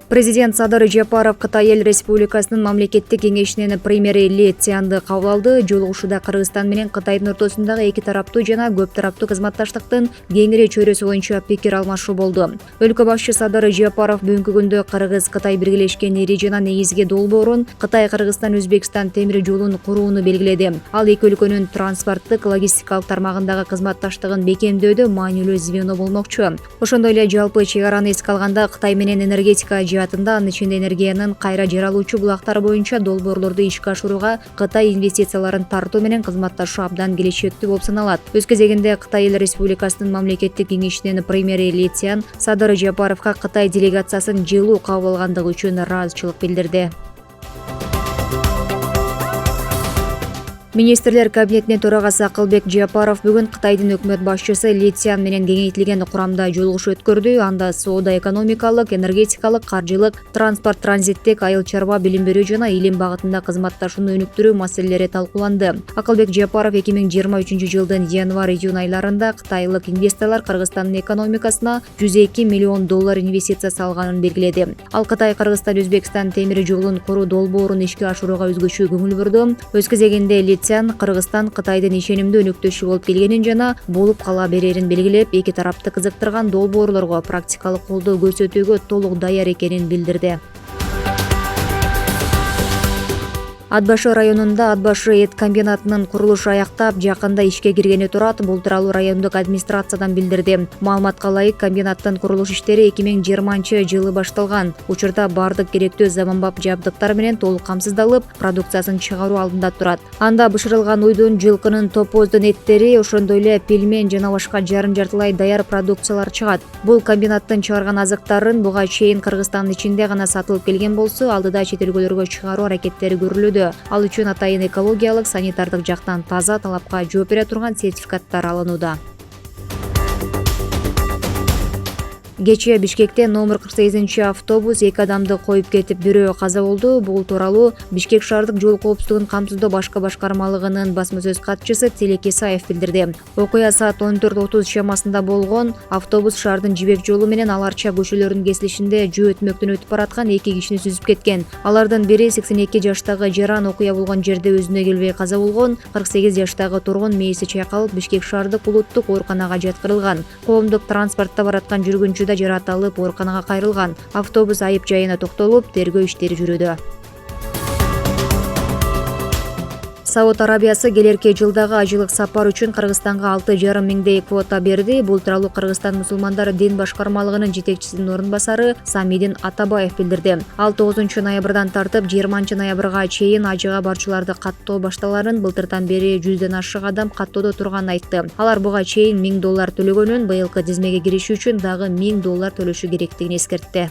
Президент Садыр Жапаров Кытай Эл Республикасынын мамлекеттик кеңешинин премьери Ли Цзянды кабыл алды. Жолугушууда Кыргызстан менен Кытайдын ортосундагы эки тараптуу жана көп тараптуу кызматташтыктын кеңири чөйрөсү боюнча пикир алмашуу болду. Өлкө башчы Садыр Жапаров бүгүнкү күндө Кыргыз-Кытай биргелешкен ири жана негизги долбоорун Кытай-Кыргызстан-Өзбекстан темир жолун курууну белгиледи. Ал эки өлкөнүн транспорттук, логистикалык тармагындагы кызматташтыгын бекемдөөдө маанилүү звено болмокчу. Ошондой эле жалпы чек араны эске алганда Кытай менен энергетика жаатында, анын ичинде энергиянын кайра жаралуучу булактары боюнча долбоорлорду ишке ашырууга Кытай инвестицияларын тартуу менен кызматташуу абдан келечектүү болуп саналат. Өз кезегинде Кытай Эл Республикасынын мамлекеттик кеңешинин премьери Ли Цзян Садыр Жапаровго Кытай делегациясын жылуу кабыл алгандыгы үчүн ыраазычылык билдирди. Министрлер кабинетинин төрагасы Акылбек Жапаров бүгүн Кытайдын өкмөт башчысы Ли Цзян менен кеңейтилген курамда жолугушуу өткөрдү. Анда соода-экономикалык, энергетикалык, каржылык, транспорт, транзиттик, айыл чарба, билим берүү жана илим багытында кызматташууну өнүктүрүү маселелери талкууланды. Акылбек Жапаров 2023 жылдын январь-июнь айларында кытайлык инвесторлор Кыргызстандын экономикасына $102 миллион инвестиция салганын белгиледи. Ал Кытай, Кыргызстан, Өзбекстан темир жолун куруу долбоорун ишке ашырууга өзгөчө көңүл бурду. Өз кезегинде Ли Цзян Кыргызстан Кытайдын ишенимдүү өнөктөшү болуп келгенин жана болуп кала берерин белгилеп, эки тарапты кызыктырган долбоорлорго практикалык колдоо көрсөтүүгө толук даяр экенин билдирди. Ат башы районунда Ат башы эт комбинатынын курулушу аяктап, жакында ишке киргени турат. Бул тууралуу райондук администрациядан билдирди. Маалыматка ылайык, комбинаттын курулуш иштери 2020 жылы башталган. Учурда бардык керектүү заманбап жабдыктар менен толук камсыздалып, продукциясын чыгаруу алдында турат. Анда бышырылган уйдун, жылкынын, топоздун эттери, ошондой эле пельмен жана башка жарым-жартылай даяр продукциялар чыгат. Бул комбинаттын чыгарган азыктарын буга чейин Кыргызстандын ичинде гана сатылып келген болсо, алдыда чет өлкөлөргө чыгаруу аракеттери көрүлүүдө. Ал үчүн атайын экологиялык, санитардык жактан таза, талапка жооп бере турган сертификаттар алынууда. Кечээ Бишкекте номер 48 автобус 2 адамды коюп кетип, бирөө каза болду. Бул тууралуу Бишкек шаардык жол коопсуздугун камсыздоо башкы башкармалыгынын басма сөз катчысы Тилеки Исаев билдирди. Окуя саат 14:30 чамасында болгон. Автобус шаардын Жибек жолу менен Аларча көчөлөрүнүн кесилишинде жөө өтмөктөн өтүп бараткан 2 кишини сүзүп кеткен. Алардын бири 82 жаштагы жаран окуя болгон жерде өзүнө келбей каза болгон. 48 жаштагы тургун мээси чайкалып, Бишкек шаардык улуттук ооруканага жаткырылган. Коомдук транспортто бараткан жүргүнчү жараталып, ооруканага кайрылган. Автобус айып жайына токтолуп, тергөө иштери жүрүүдө. Сауд Арабиясы келерки жылдагы ажылык сапар үчүн Кыргызстанга 6,5 миңдей квота берди. Бул тууралуу Кыргызстан мусулмандары дин башкармалыгынын жетекчисинин орун басары Самидин Атабаев билдирди. Ал 9 ноябрдан тартып 20 ноябрга чейин ажыга барчуларды каттоо башталарын, былтырдан бери 100ден ашык адам каттоодо турганын айтты. Алар буга чейин $1000 төлөгөнүн, быйылкы тизмеге кириши үчүн дагы $1000 төлөшү керектигин эскертти.